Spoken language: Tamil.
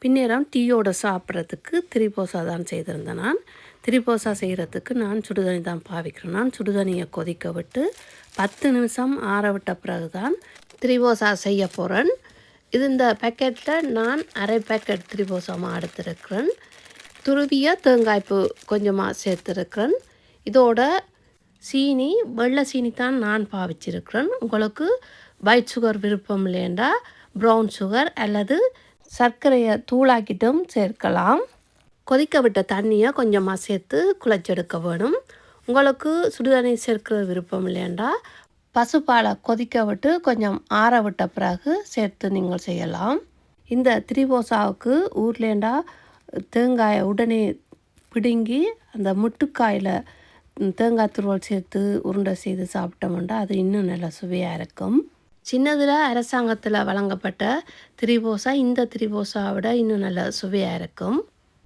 பின்னேரம் டீயோட சாப்பிட்றதுக்கு திரிபோசா தான் செய்திருந்தேன். நான் திரிபோசா செய்கிறதுக்கு நான் சுடுதண்ணி தான் பாவிக்கிறேன். நான் சுடுதண்ணியை கொதிக்க விட்டு 10 நிமிஷம் ஆற விட்ட பிறகு தான் திரிபோசா செய்ய போகிறேன். இது இந்த பேக்கெட்டில் நான் அரை பேக்கெட் திரிபோசா எடுத்திருக்கிறேன். துருவிய தேங்காய்ப்பு கொஞ்சமாக சேர்த்துருக்கிறேன். இதோட சீனி வெள்ளை சீனி தான் நான் பாவிச்சிருக்கிறேன். உங்களுக்கு ஒயிட் சுகர் விருப்பம் இல்லைண்டா ப்ரௌன் சுகர் அல்லது சர்க்கரையை தூளாக்கிட்டும் சேர்க்கலாம். கொதிக்க விட்ட தண்ணியை கொஞ்சமாக சேர்த்து குழைச்செடுக்க வேணும். உங்களுக்கு சுடுதண்ணி சேர்க்கிற விருப்பம் இல்லைண்டா பசுப்பாலை கொதிக்க விட்டு கொஞ்சம் ஆற விட்ட பிறகு சேர்த்து நீங்கள் செய்யலாம். இந்த திரிபோசாவுக்கு ஊர்லேண்டா தேங்காயை உடனே பிடுங்கி அந்த முட்டுக்காயில் தேங்காய் துருவல் சேர்த்து உருண்டை செய்து சாப்பிட்டோம்னா அது இன்னும் நல்லா சுவையாக இருக்கும். சின்னதில் அரசாங்கத்தில் வழங்கப்பட்ட திரிபோசா இந்த திரிபோசாவை விட இன்னும் நல்ல சுவையாக இருக்கும்.